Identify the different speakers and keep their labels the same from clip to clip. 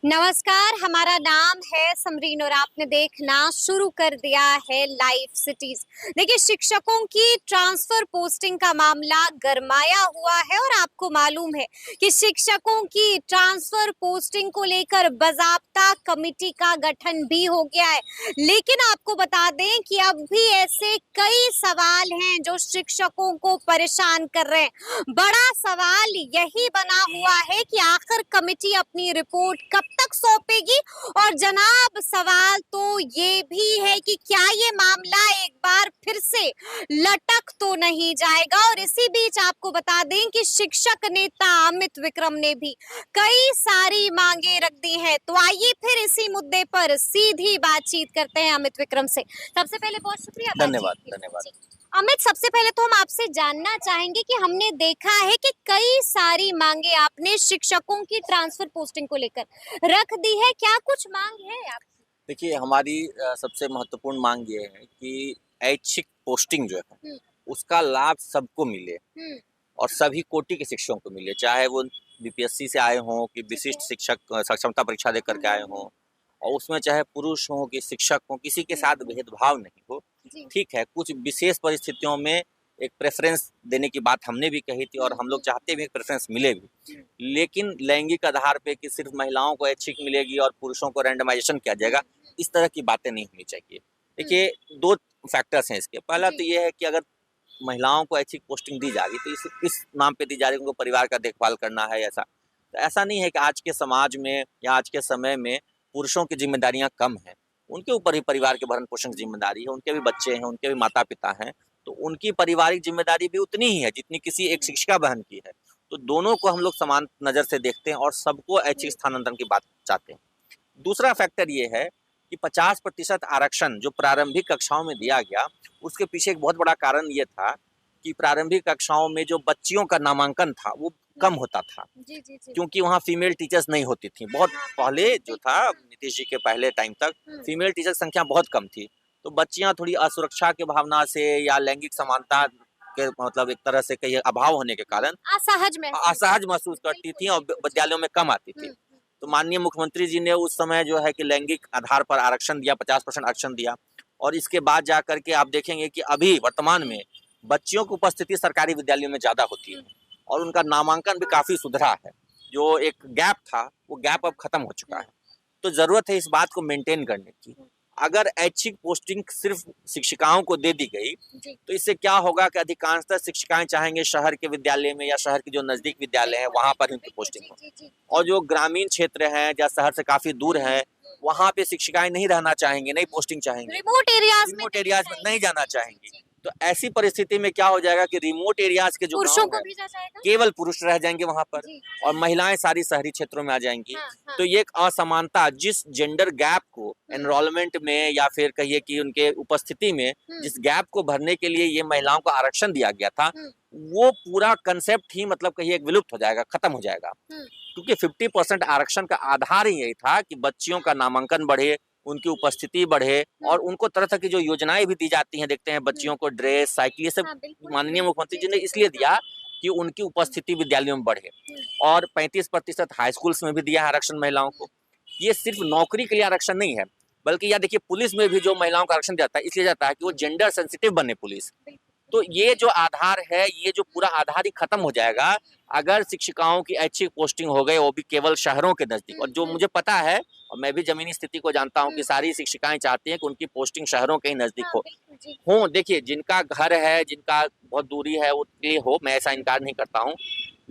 Speaker 1: नमस्कार, हमारा नाम है समरीन और आपने देखना शुरू कर दिया है लाइव सिटीज। देखिए, शिक्षकों की ट्रांसफर पोस्टिंग का मामला गरमाया हुआ है और आपको मालूम है कि शिक्षकों की ट्रांसफर पोस्टिंग को लेकर बाजाब्ता कमेटी का गठन भी हो गया है। लेकिन आपको बता दें कि अब भी ऐसे कई सवाल हैं जो शिक्षकों को परेशान कर रहे हैं। बड़ा सवाल यही बना हुआ है कि आखिर कमेटी अपनी रिपोर्ट कब तक सौंपेगी। और जनाब, सवाल तो ये भी है कि क्या ये मामला एक बार फिर से लटक तो नहीं जाएगा। और इसी बीच आपको बता दें कि शिक्षक नेता अमित विक्रम ने भी कई सारी मांगे रख दी हैं। तो आइए फिर इसी मुद्दे पर सीधी बातचीत करते हैं अमित विक्रम से। सबसे पहले बहुत शुक्रिया
Speaker 2: धन्यवाद धन्यवाद।
Speaker 1: अमित, सबसे पहले तो हम आपसे जानना चाहेंगे कि हमने देखा है कि कई सारी मांगे आपने शिक्षकों की ट्रांसफर पोस्टिंग को लेकर रख दी है। क्या कुछ मांग है आप?
Speaker 2: देखिए, हमारी सबसे महत्वपूर्ण मांग ये है कि ऐच्छिक पोस्टिंग जो है उसका लाभ सबको मिले और सभी कोटि के शिक्षकों को मिले, चाहे वो बीपीएससी से आए हों कि विशिष्ट शिक्षक सक्षमता परीक्षा दे करके आए हों, और उसमें चाहे पुरुष हों कि शिक्षक हों, किसी के साथ भेदभाव नहीं हो। ठीक है, कुछ विशेष परिस्थितियों में एक प्रेफरेंस देने की बात हमने भी कही थी और हम लोग चाहते भी प्रेफरेंस मिले भी, लेकिन लैंगिक आधार पे कि सिर्फ महिलाओं को ऐच्छिक मिलेगी और पुरुषों को रैंडमाइजेशन किया जाएगा, इस तरह की बातें नहीं होनी चाहिए। देखिए, दो फैक्टर्स हैं इसके। पहला तो ये है कि अगर महिलाओं को ऐच्छिक पोस्टिंग दी जा रही तो इस नाम पे दी जा रही है उनको परिवार का देखभाल करना है, ऐसा तो ऐसा नहीं है कि आज के समाज में या आज के समय में पुरुषों की जिम्मेदारियां कम हैं। उनके ऊपर ही परिवार के भरण पोषण की जिम्मेदारी है, उनके भी बच्चे हैं, उनके भी माता पिता हैं, तो उनकी पारिवारिक जिम्मेदारी भी उतनी ही है जितनी किसी एक शिक्षिका बहन की है। तो दोनों को हम लोग समान नज़र से देखते हैं और सबको ऐच्छिक स्थानांतरण की बात चाहते हैं। दूसरा फैक्टर ये है कि 50% आरक्षण जो प्रारंभिक कक्षाओं में दिया गया, उसके पीछे एक बहुत बड़ा कारण ये था कि प्रारंभिक कक्षाओं में जो बच्चियों का नामांकन था वो कम होता था, क्योंकि वहाँ फीमेल टीचर्स नहीं होती थी। बहुत पहले जो था, नीतीश जी के पहले टाइम तक फीमेल टीचर संख्या बहुत कम थी, तो बच्चियां थोड़ी असुरक्षा की भावना से या लैंगिक समानता के मतलब एक तरह से कहिए अभाव होने के कारण असहज महसूस करती थी और विद्यालयों में कम आती थी। तो माननीय मुख्यमंत्री जी ने उस समय जो है कि लैंगिक आधार पर आरक्षण दिया, 50% आरक्षण दिया, और इसके बाद जा करके आप देखेंगे कि अभी वर्तमान में बच्चियों की उपस्थिति सरकारी विद्यालयों में ज्यादा होती है और उनका नामांकन भी काफी सुधरा है। जो एक गैप था वो गैप अब खत्म हो चुका है। तो जरूरत है इस बात को मेंटेन करने की। अगर ऐच्छिक पोस्टिंग सिर्फ शिक्षिकाओं को दे दी गई तो इससे क्या होगा कि अधिकांशतः शिक्षिकाएं चाहेंगे शहर के विद्यालय में या शहर के जो नजदीक विद्यालय है वहां पर उनकी पोस्टिंग हो, और जो ग्रामीण क्षेत्र है या शहर से काफी दूर है वहां पे शिक्षिकाएं नहीं रहना चाहेंगे, नहीं पोस्टिंग चाहेंगे,
Speaker 1: रिमोट
Speaker 2: एरियाज में नहीं जाना चाहेंगी। तो ऐसी परिस्थिति में क्या हो जाएगा कि रिमोट एरियाज के जो
Speaker 1: पुरुषों को
Speaker 2: गाँव
Speaker 1: भेजा जाएगा,
Speaker 2: केवल पुरुष रह जाएंगे वहां पर और महिलाएं सारी शहरी क्षेत्रों में आ जाएंगी। तो ये एक असमानता, जिस जेंडर गैप को एनरोलमेंट में या फिर कहिए कि उनके उपस्थिति में जिस गैप को भरने के लिए ये महिलाओं को आरक्षण दिया गया था, वो पूरा कंसेप्ट ही मतलब कहिए विलुप्त हो जाएगा, खत्म हो जाएगा। क्योंकि 50% आरक्षण का आधार ही यही था कि बच्चियों का नामांकन बढ़े, उनकी उपस्थिति बढ़े और उनको तरह तरह की जो योजनाएं भी दी जाती हैं, देखते हैं बच्चियों को ड्रेस, साइकिल, ये सब माननीय मुख्यमंत्री जी ने इसलिए दिया कि उनकी उपस्थिति विद्यालयों में बढ़े। और 35% हाई स्कूल्स में भी दिया है आरक्षण महिलाओं को। ये सिर्फ नौकरी के लिए आरक्षण नहीं है, बल्कि या देखिए पुलिस में भी जो महिलाओं का आरक्षण जाता है इसलिए जाता है कि वो जेंडर सेंसिटिव बने पुलिस। तो ये जो आधार है, ये जो पूरा आधार ही खत्म हो जाएगा अगर शिक्षिकाओं की ऐच्छिक पोस्टिंग हो गई, वो भी केवल शहरों के नजदीक। और जो मुझे पता है और मैं भी जमीनी स्थिति को जानता हूँ कि सारी शिक्षिकाएं चाहती हैं कि उनकी पोस्टिंग शहरों के ही नजदीक हो। देखिए, जिनका घर है, जिनका बहुत दूरी है, वो हो, मैं ऐसा इनकार नहीं करता हूँ,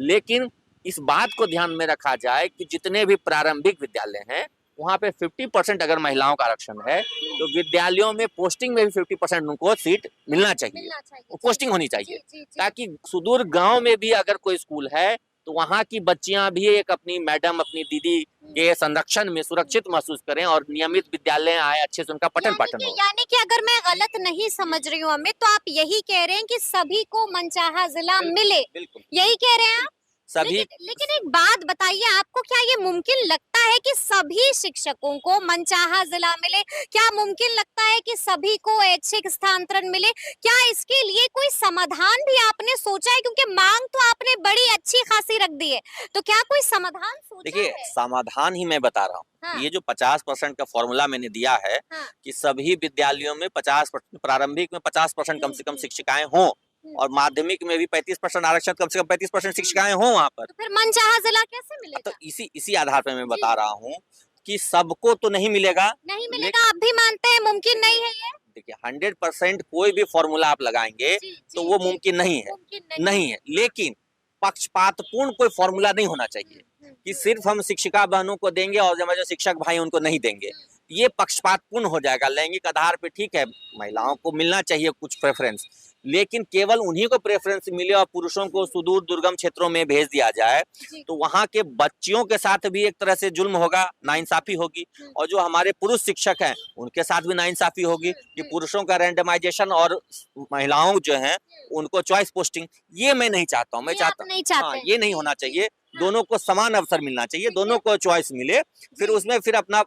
Speaker 2: लेकिन इस बात को ध्यान में रखा जाए कि जितने भी प्रारंभिक विद्यालय हैं वहाँ पे 50% अगर महिलाओं का आरक्षण है तो विद्यालयों में पोस्टिंग में भी 50% उनको सीट मिलना चाहिए, वो पोस्टिंग होनी चाहिए, ताकि सुदूर गांव में भी अगर कोई स्कूल है तो वहाँ की बच्चियां भी एक अपनी मैडम, अपनी दीदी के संरक्षण में सुरक्षित महसूस करें और नियमित विद्यालय आए, अच्छे से उनका पठन पाठन हो।
Speaker 1: यानी कि अगर मैं गलत नहीं समझ रही हूँ अमित, तो आप यही कह रहे हैं कि सभी को मनचाहा जिला मिले, यही कह रहे हैं आप?
Speaker 2: सभी
Speaker 1: लेकिन एक बात बताइए, आपको क्या ये मुमकिन लगता है कि सभी शिक्षकों को मनचाहा जिला मिले? क्या मुमकिन लगता है कि सभी को ऐच्छिक स्थानांतरण मिले? क्या इसके लिए कोई समाधान भी आपने सोचा है? क्योंकि मांग तो आपने बड़ी अच्छी खासी रख दी है, तो क्या कोई समाधान सोचा
Speaker 2: देखिए,
Speaker 1: है?
Speaker 2: समाधान ही मैं बता रहा हूँ।
Speaker 1: हाँ।
Speaker 2: ये जो 50% का फॉर्मूला मैंने दिया है
Speaker 1: हाँ।
Speaker 2: कि सभी विद्यालयों में 50%, प्रारंभिक में 50% कम से कम
Speaker 1: हम्म।
Speaker 2: शिक्षिकाएं हों और माध्यमिक में भी 35% आरक्षण, कम से कम 35% शिक्षिकाएं हों वहां पर।
Speaker 1: तो फिर मनचाहा जिला कैसे
Speaker 2: तो
Speaker 1: मिलेगा?
Speaker 2: इसी आधार पर मैं
Speaker 1: जी।
Speaker 2: बता रहा हूँ कि सबको तो नहीं मिलेगा।
Speaker 1: नहीं मिलेगा, आप भी मानते हैं मुमकिन नहीं है ये?
Speaker 2: देखिए, 100% कोई भी फॉर्मूला आप लगाएंगे
Speaker 1: जी,
Speaker 2: तो
Speaker 1: जी,
Speaker 2: वो
Speaker 1: जी,
Speaker 2: मुमकिन नहीं है,
Speaker 1: मुमकिन नहीं
Speaker 2: नहीं है। लेकिन पक्षपातपूर्ण कोई फॉर्मूला नहीं होना चाहिए कि सिर्फ हम शिक्षिका बहनों को देंगे और हमारे जो शिक्षक भाई उनको नहीं देंगे। ये पक्षपातपूर्ण हो जाएगा। लैंगिक आधार पे ठीक है, महिलाओं को मिलना चाहिए कुछ प्रेफरेंस, लेकिन केवल उन्हीं को प्रेफरेंस मिले और पुरुषों को सुदूर दुर्गम क्षेत्रों में भेज दिया जाए
Speaker 1: जी।
Speaker 2: तो वहां के बच्चियों के साथ भी एक तरह से जुल्म होगा, नाइंसाफी होगी। और जो हमारे पुरुष शिक्षक हैं उनके साथ भी नाइंसाफी होगी कि पुरुषों का रैंडमाइजेशन और महिलाओं जो हैं उनको चॉइस पोस्टिंग, ये मैं नहीं चाहता हूँ। मैं
Speaker 1: ये आप
Speaker 2: चाहता
Speaker 1: नहीं
Speaker 2: हाँ,
Speaker 1: चाहते हैं।
Speaker 2: ये नहीं होना चाहिए। दोनों को समान अवसर मिलना चाहिए,
Speaker 1: ठीक है।
Speaker 2: दोनों को चॉइस मिले, फिर उसमें फिर अपना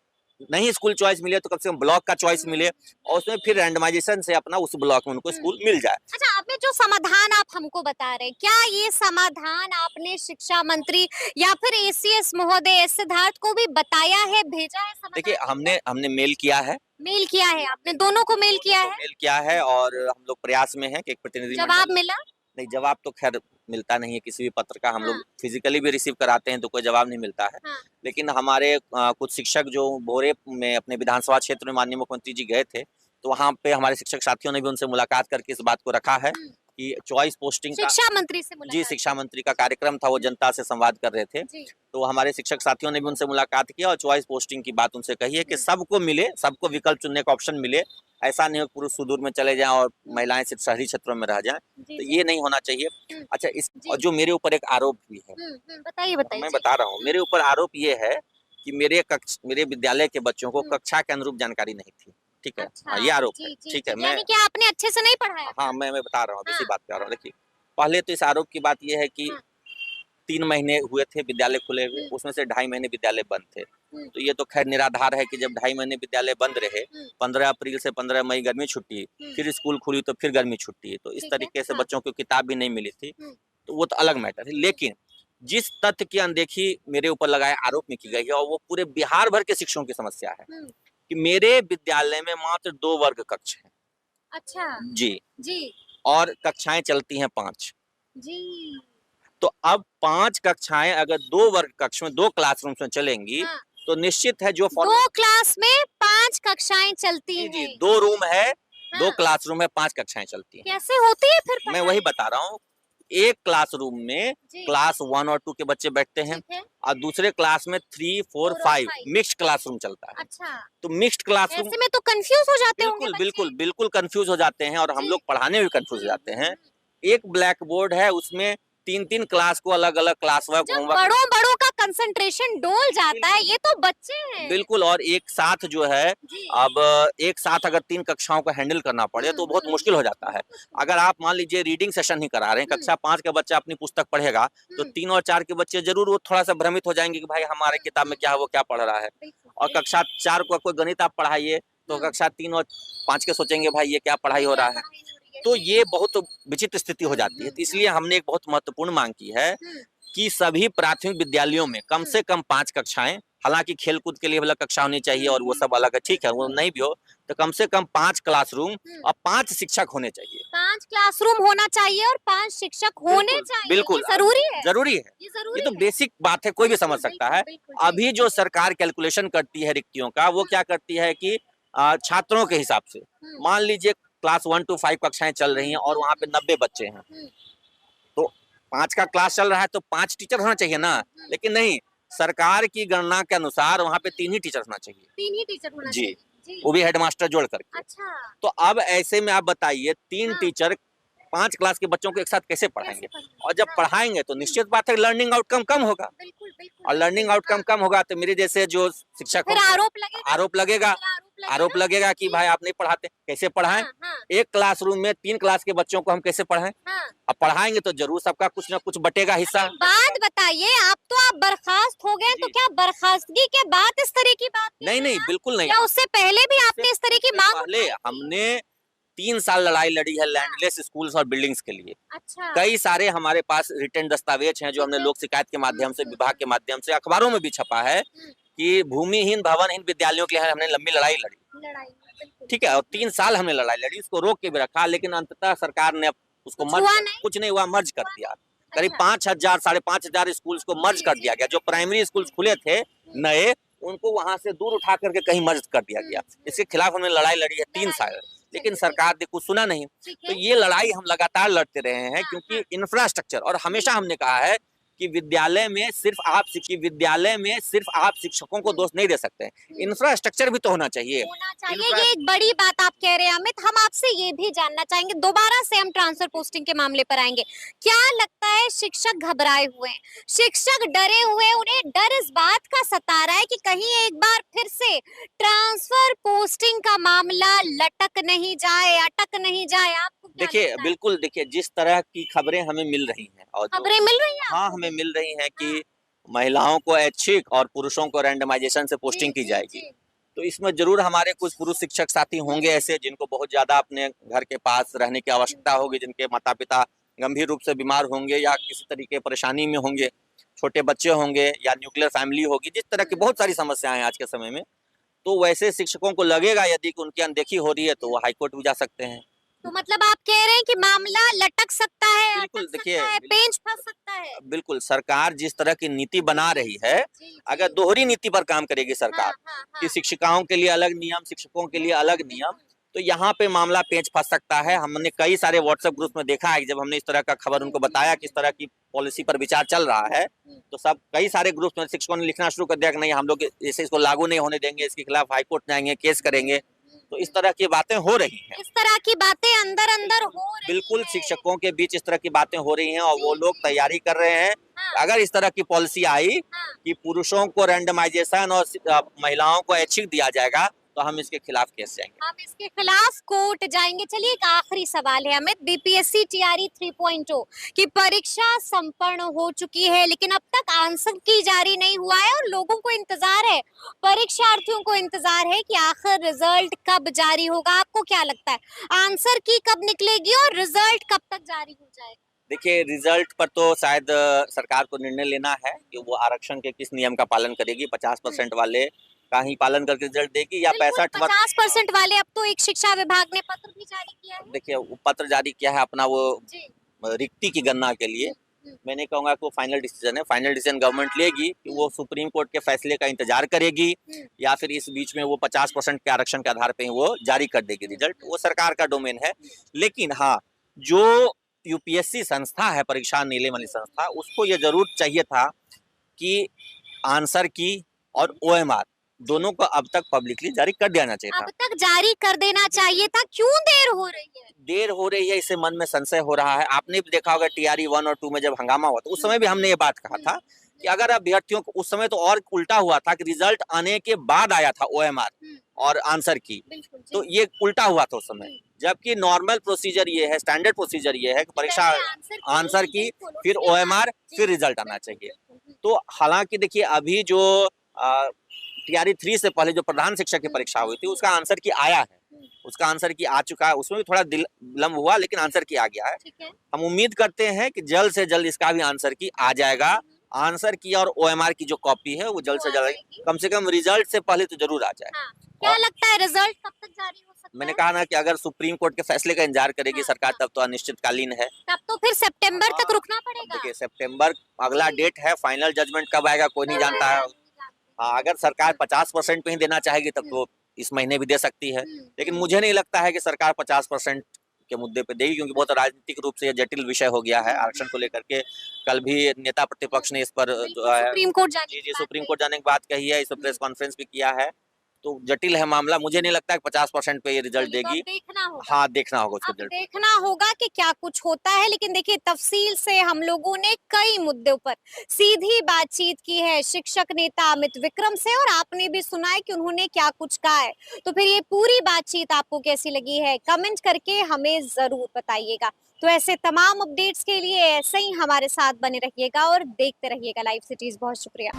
Speaker 2: नहीं स्कूल चॉइस मिले तो कम से कम ब्लॉक का चॉइस मिले और उसमें फिर रैंडमाइजेशन से अपना उस ब्लॉक में उनको स्कूल मिल जाए।
Speaker 1: अच्छा, आपने जो समाधान आप हमको बता रहे हैं, क्या ये समाधान आपने शिक्षा मंत्री या फिर एसीएस महोदय सिद्धार्थ को भी बताया है, भेजा है समाधान?
Speaker 2: देखिए, हमने मेल किया है,
Speaker 1: मेल किया है, आपने दोनों को मेल किया है?
Speaker 2: मेल किया है और हम लोग प्रयास में हैं कि एक प्रतिनिधि
Speaker 1: जवाब मिला?
Speaker 2: नहीं, जवाब तो खैर मिलता नहीं है किसी भी पत्र का। हम लोग
Speaker 1: हाँ।
Speaker 2: फिजिकली भी रिसीव कराते हैं तो कोई जवाब नहीं मिलता है।
Speaker 1: हाँ।
Speaker 2: लेकिन हमारे कुछ शिक्षक जो भोरे में अपने विधानसभा क्षेत्र में माननीय मुख्यमंत्री जी गए थे तो वहाँ पे हमारे शिक्षक साथियों ने भी उनसे मुलाकात करके इस बात को रखा है कि चॉइस पोस्टिंग का
Speaker 1: शिक्षा मंत्री से
Speaker 2: जी,
Speaker 1: मुलाकात?
Speaker 2: शिक्षा मंत्री का कार्यक्रम था, वो जनता से संवाद कर रहे थे।
Speaker 1: जी।
Speaker 2: तो हमारे शिक्षक साथियों ने भी उनसे मुलाकात किया और चॉइस पोस्टिंग की बात उनसे कही है कि सबको मिले, सबको विकल्प चुनने का ऑप्शन मिले। ऐसा नहीं हो पुरुष सुदूर में चले जाएं और महिलाएं सिर्फ शहरी क्षेत्रों में रह जाएं, तो ये नहीं होना चाहिए। अच्छा, इस और जो मेरे ऊपर एक आरोप भी है,
Speaker 1: बताइए बताइए।
Speaker 2: मैं बता रहा हूँ, मेरे ऊपर आरोप ये है कि मेरे विद्यालय के बच्चों को कक्षा के अनुरूप जानकारी नहीं थी। ठीक है,
Speaker 1: अच्छा,
Speaker 2: हाँ, ये आरोप है।
Speaker 1: जी,
Speaker 2: ठीक है,
Speaker 1: जी, यानी कि आपने अच्छे से नहीं पढ़ाया?
Speaker 2: हाँ, मैं बता रहा हूँ, इसी
Speaker 1: हाँ।
Speaker 2: बात कर रहा हूँ। देखिए, पहले तो इस आरोप की बात ये है कि 3 महीने हुए थे विद्यालय खुले हुए, उसमें से 2.5 महीने विद्यालय बंद थे। तो ये तो खैर निराधार है कि जब 2.5 महीने विद्यालय बंद रहे, 15 अप्रैल से 15 मई गर्मी छुट्टी, फिर स्कूल खुली तो फिर गर्मी छुट्टी, तो इस
Speaker 1: ठीक है,
Speaker 2: तरीके से
Speaker 1: हाँ।
Speaker 2: बच्चों को किताब भी नहीं मिली थी, तो वो तो अलग मैटर है। लेकिन जिस तथ्य की अनदेखी मेरे ऊपर लगाए आरोप में की गई है और वो पूरे बिहार भर के शिक्षकों की समस्या है कि मेरे विद्यालय में मात्र 2 वर्ग कक्ष हैं।
Speaker 1: अच्छा।
Speaker 2: जी।
Speaker 1: जी।
Speaker 2: और कक्षाएं चलती हैं 5।
Speaker 1: जी।
Speaker 2: तो अब 5 कक्षाएं अगर 2 वर्ग कक्ष में 2 क्लासरूम्स में चलेंगी
Speaker 1: हाँ।
Speaker 2: तो निश्चित है जो
Speaker 1: 2 क्लास में 5 कक्षाएं चलती
Speaker 2: जी,
Speaker 1: हैं।
Speaker 2: 2 रूम है, 2
Speaker 1: हाँ।
Speaker 2: क्लासरूम है, 5 कक्षाएं चलती हैं।
Speaker 1: कैसे होती है फिर
Speaker 2: मैं
Speaker 1: पढ़ाई?
Speaker 2: वही बता रहा हूँ, एक क्लासरूम में
Speaker 1: जी।
Speaker 2: क्लास 1 और 2 के बच्चे बैठते हैं
Speaker 1: ठीक है।
Speaker 2: और दूसरे क्लास में 3, 4,
Speaker 1: 4 और
Speaker 2: 5
Speaker 1: 5
Speaker 2: मिक्स्ड क्लासरूम चलता है।
Speaker 1: अच्छा।
Speaker 2: तो मिक्स्ड क्लासरूम
Speaker 1: ऐसे में तो कंफ्यूज हो जाते होंगे
Speaker 2: बिल्कुल,
Speaker 1: बच्चे?
Speaker 2: बिल्कुल, बिल्कुल कन्फ्यूज हो जाते हैं और हम
Speaker 1: जी।
Speaker 2: लोग पढ़ाने में भी कन्फ्यूज हो जाते हैं। एक ब्लैक बोर्ड है, उसमें 3-3 क्लास को अलग-अलग क्लास वर्क,
Speaker 1: जब
Speaker 2: होमवर्क
Speaker 1: बड़ों का कंसंट्रेशन डोल जाता है, ये तो बच्चे हैं।
Speaker 2: बिल्कुल, और एक साथ जो है
Speaker 1: जी।
Speaker 2: अब एक साथ अगर 3 कक्षाओं को हैंडल करना पड़े तो बहुत मुश्किल हो जाता है। अगर आप मान लीजिए रीडिंग सेशन ही करा रहे हैं, कक्षा 5 का बच्चा अपनी पुस्तक पढ़ेगा तो 3 और 4 के बच्चे ज़रूर वो थोड़ा-सा भ्रमित हो जाएँगे कि भाई हमारे किताब में क्या है, वो क्या पढ़ रहा है। और कक्षा 4 को कोई गणित आप पढ़ाइए तो कक्षा 3 और 5 के सोचेंगे भाई ये क्या पढ़ाई हो रहा है। तो ये बहुत विचित्र स्थिति हो जाती है। तो इसलिए हमने एक बहुत महत्वपूर्ण माँग की है कि सभी प्राथमिक विद्यालयों में कम से कम 5 कक्षाएं, हालांकि खेलकूद के लिए अलग कक्षा होनी चाहिए और वो सब अलग है, ठीक है, वो नहीं भी हो तो कम से कम 5 क्लासरूम और 5 शिक्षक होने चाहिए।
Speaker 1: 5 क्लासरूम होना चाहिए और 5 शिक्षक होने चाहिए।
Speaker 2: बिल्कुल,
Speaker 1: ये जरूरी है।
Speaker 2: जरूरी है।
Speaker 1: ये
Speaker 2: ये तो बेसिक बात है, कोई भी समझ सकता है। अभी जो सरकार कैलकुलेशन करती है रिक्तियों का, वो क्या करती है कि छात्रों के हिसाब से मान लीजिए क्लास 1 to 5 कक्षाएं चल रही हैं और वहाँ पे 90 बच्चे हैं, तो 5 का क्लास चल रहा है तो 5 टीचर होना चाहिए ना, लेकिन नहीं, सरकार की गणना के अनुसार वहाँ पे 3 ही टीचर होना चाहिए।
Speaker 1: 3 ही टीचर होना
Speaker 2: जी,
Speaker 1: चाहिए।
Speaker 2: वो भी हेडमास्टर जोड़ करके।
Speaker 1: अच्छा।
Speaker 2: तो अब ऐसे में आप बताइए 3 टीचर 5 क्लास के बच्चों को एक साथ कैसे पढ़ाएंगे? और जब पढ़ाएंगे तो निश्चित बात है लर्निंग आउटकम कम होगा, और लर्निंग आउटकम कम होगा तो मेरे जैसे जो शिक्षक
Speaker 1: फिर आरोप लगेगा।
Speaker 2: आरोप लगेगा आरोप लगेगा कि भाई आप नहीं पढ़ाते। कैसे पढ़ाएं?
Speaker 1: हाँ, हाँ,
Speaker 2: एक क्लासरूम में 3 क्लास के बच्चों को हम कैसे पढ़ाएं?
Speaker 1: हाँ।
Speaker 2: अब पढ़ाएंगे तो जरूर सबका कुछ ना कुछ बटेगा हिस्सा।
Speaker 1: बात बताइए, आप बर्खास्त हो गए, तो
Speaker 2: जी।
Speaker 1: क्या बर्खास्तगी के बाद इस तरह की बात
Speaker 2: नहीं नहीं, बिल्कुल नहीं।
Speaker 1: या उससे पहले भी आपने इस तरह की
Speaker 2: उससे
Speaker 1: मांग
Speaker 2: पहले
Speaker 1: उठाई थी?
Speaker 2: हमने 3 साल लड़ाई लड़ी है लैंडलेस स्कूल्स और बिल्डिंग्स के लिए।
Speaker 1: अच्छा।
Speaker 2: कई सारे हमारे पास रिटर्न दस्तावेज हैं जो हमने लोक शिकायत के माध्यम से, विभाग के माध्यम से, अखबारों में भी छपा है कि भूमिहीन भवनहीन विद्यालयों के लिए हमने लंबी लड़ाई लड़ी।
Speaker 1: बिल्कुल।
Speaker 2: ठीक है, और 3 साल हमने लड़ाई लड़ी, उसको रोक के भी रखा, लेकिन अंततः सरकार ने उसको
Speaker 1: कुछ
Speaker 2: मर्ज
Speaker 1: हुआ नहीं?
Speaker 2: कुछ नहीं हुआ, मर्ज कर दिया। करीब
Speaker 1: अच्छा।
Speaker 2: 5,000 5,500 स्कूल्स को मर्ज कर दिया गया। जो प्राइमरी स्कूल्स खुले थे नए, उनको वहां से दूर उठा करके कहीं मर्ज कर दिया गया। इसके खिलाफ हमने लड़ाई लड़ी है 3 साल, लेकिन सरकार ने कुछ सुना नहीं। तो ये लड़ाई हम लगातार लड़ते रहे हैं, क्योंकि इंफ्रास्ट्रक्चर, और हमेशा हमने कहा है कि विद्यालय में सिर्फ आप शिक्षकों को दोष नहीं दे सकते, इंफ्रास्ट्रक्चर भी तो होना चाहिए।
Speaker 1: ये एक बड़ी बात आप कह रहे हैं अमित। हम आपसे ये भी जानना चाहेंगे, दोबारा से हम ट्रांसफर पोस्टिंग के मामले पर आएंगे। क्या लगता है शिक्षक घबराए हुए हैं, शिक्षक डरे हुए, उन्हें डर इस बात का सता रहा है कि कहीं एक बार फिर से ट्रांसफर पोस्टिंग का मामला लटक नहीं जाए, अटक नहीं जाए? आपको क्या
Speaker 2: देखिए,
Speaker 1: लगता है?
Speaker 2: बिल्कुल देखिए, जिस तरह की खबरें हमें मिल रही हैं और
Speaker 1: खबरें मिल रही हैं
Speaker 2: हाँ,
Speaker 1: आपको?
Speaker 2: हमें मिल रही हैं कि महिलाओं को ऐच्छिक और पुरुषों को रैंडमाइजेशन से पोस्टिंग की जाएगी। तो इसमें जरूर हमारे कुछ पुरुष शिक्षक साथी होंगे ऐसे, जिनको बहुत ज्यादा अपने घर के पास रहने की आवश्यकता होगी, जिनके माता पिता गंभीर रूप से बीमार होंगे या किसी तरीके परेशानी में होंगे, छोटे बच्चे होंगे या न्यूक्लियर फैमिली होगी, जिस तरह की बहुत सारी समस्याएं हैं आज के समय में। तो वैसे शिक्षकों को लगेगा यदि कि उनकी अनदेखी हो रही है तो वो हाईकोर्ट भी जा सकते हैं।
Speaker 1: तो मतलब आप कह रहे हैं कि मामला लटक सकता है,
Speaker 2: बिल्कुल,
Speaker 1: अटक
Speaker 2: देखिए,
Speaker 1: सकता है, पेंच फंस सकता है?
Speaker 2: बिल्कुल सरकार जिस तरह की नीति बना रही है,
Speaker 1: जी,
Speaker 2: अगर
Speaker 1: जी।
Speaker 2: दोहरी नीति पर काम करेगी सरकार,
Speaker 1: हाँ,
Speaker 2: कि शिक्षिकाओं के लिए अलग नियम, शिक्षकों के लिए अलग नियम, तो यहाँ पे मामला पेंच फंस सकता है। हमने कई सारे व्हाट्सएप ग्रुप में देखा है कि जब हमने इस तरह का खबर उनको बताया कि इस तरह की पॉलिसी पर विचार चल रहा है, तो सब कई सारे ग्रुप में शिक्षकों ने लिखना शुरू कर दिया कि नहीं, हम लोग इसे इसको लागू नहीं होने देंगे, इसके खिलाफ हाईकोर्ट जाएंगे, केस करेंगे। तो इस तरह की बातें हो रही हैं।
Speaker 1: इस तरह की बातें अंदर अंदर हो रही
Speaker 2: बिल्कुल
Speaker 1: है।
Speaker 2: शिक्षकों के बीच इस तरह की बातें हो रही हैं और वो लोग तैयारी कर रहे हैं।
Speaker 1: हाँ,
Speaker 2: अगर इस तरह की पॉलिसी आई
Speaker 1: हाँ।
Speaker 2: कि पुरुषों को रैंडमाइजेशन और महिलाओं को ऐच्छिक दिया जाएगा, तो हम इसके खिलाफ केस जाएंगे।
Speaker 1: हम इसके खिलाफ कोर्ट जाएंगे। चलिए, एक आखिरी सवाल है अमित। बीपीएससी टीआरई 3.0 की परीक्षा संपन्न हो चुकी है, लेकिन अब तक आंसर की जारी नहीं हुआ है और लोगों को इंतजार है, परीक्षार्थियों को इंतजार है कि आखिर रिजल्ट कब जारी होगा। आपको क्या लगता है, आंसर की कब निकलेगी और रिजल्ट कब तक जारी हो जाएगा?
Speaker 2: देखिए, रिजल्ट पर तो शायद सरकार को निर्णय लेना है कि वो आरक्षण के किस नियम का पालन करेगी। 50% वाले का ही पालन करके रिजल्ट देगी या 65
Speaker 1: 50% वाले। अब तो एक शिक्षा विभाग ने पत्र भी जारी किया है।
Speaker 2: देखिए, वो पत्र जारी किया है अपना वो
Speaker 1: जी।
Speaker 2: रिक्ति की गणना के लिए। मैं नहीं कहूंगा कि वो फाइनल डिसीजन है, फाइनल डिसीजन गवर्नमेंट लेगी कि वो सुप्रीम कोर्ट के फैसले का इंतजार करेगी या फिर इस बीच में वो 50% के आरक्षण के आधार पे वो जारी कर देगी रिजल्ट। वो सरकार का डोमेन है। लेकिन हाँ, जो यूपीएससी संस्था है, परीक्षा नीले वाली संस्था, उसको ये जरूर चाहिए था कि आंसर की और ओएमआर दोनों को अब तक पब्लिकली जारी कर देना चाहिए था।
Speaker 1: अब तक जारी कर देना चाहिए था। क्यों देर हो रही है?
Speaker 2: देर हो रही है, इससे मन में संशय हो रहा है। आपने भी देखा होगा टीआरई 1 और 2 में जब हंगामा हुआ, तो उस समय भी हमने ये बात कहा था कि अगर अभ्यर्थियों को, उस समय तो और उल्टा हुआ था कि रिजल्ट आने के बाद आया था ओएमआर और आंसर की, तो ये उल्टा हुआ था उस समय। जबकि नॉर्मल प्रोसीजर ये है, स्टैंडर्ड प्रोसीजर ये है कि परीक्षा आंसर की, फिर ओएमआर, फिर रिजल्ट आना चाहिए। तो हालांकि देखिए, अभी जो टीआरई 3 से पहले जो प्रधान शिक्षक की परीक्षा हुई थी, उसका आंसर की आया है, उसका आंसर की आ चुका है। उसमें भी थोड़ा विलम्ब हुआ, लेकिन आंसर की आ गया है। हम उम्मीद करते हैं कि जल्द से जल्द इसका भी आंसर की आ जाएगा। आंसर की और ओएमआर की जो कॉपी है वो जल्द से जल्द, कम से कम रिजल्ट से पहले तो जरूर आ जाए।
Speaker 1: क्या लगता है, रिजल्ट कब तक जारी हो सकता है?
Speaker 2: मैंने कहा ना कि अगर सुप्रीम कोर्ट के फैसले का इंतजार करेगी सरकार, तब तो अनिश्चितकालीन है।
Speaker 1: तब तो फिर सितंबर तक रुकना पड़ेगा।
Speaker 2: देखिए, सितंबर अगला डेट है, फाइनल जजमेंट कब आएगा कोई नहीं जानता है। हाँ, अगर सरकार 50% पे ही देना चाहेगी तब तो इस महीने भी दे सकती है, लेकिन मुझे नहीं लगता है कि सरकार 50% के मुद्दे पे देगी, क्योंकि बहुत राजनीतिक रूप से यह जटिल विषय हो गया है आरक्षण को लेकर के। कल भी नेता प्रतिपक्ष ने इस पर जो है
Speaker 1: सुप्रीम कोर्ट
Speaker 2: जी सुप्रीम कोर्ट जाने की बात कही है, इस पर प्रेस कॉन्फ्रेंस भी किया है। तो जटिल है मामला। मुझे नहीं लगता है 50% पे ये रिजल्ट
Speaker 1: चलिए, तो अब
Speaker 2: देगी।
Speaker 1: देखना होगा।
Speaker 2: हाँ, देखना होगा उसको
Speaker 1: अब
Speaker 2: रिजल्ट।
Speaker 1: देखना होगा कि क्या कुछ होता है, लेकिन देखिए तफसील से हम लोगों ने कई मुद्दों पर सीधी बातचीत की है शिक्षक नेता अमित विक्रम से, और आपने भी सुना है कि उन्होंने क्या कुछ कहा है। तो फिर ये पूरी बातचीत आपको कैसी लगी है, कमेंट करके हमें जरूर बताइएगा। तो ऐसे तमाम अपडेट्स के लिए ऐसे ही हमारे साथ बने रहिएगा और देखते रहिएगा लाइव सिटीज। बहुत शुक्रिया।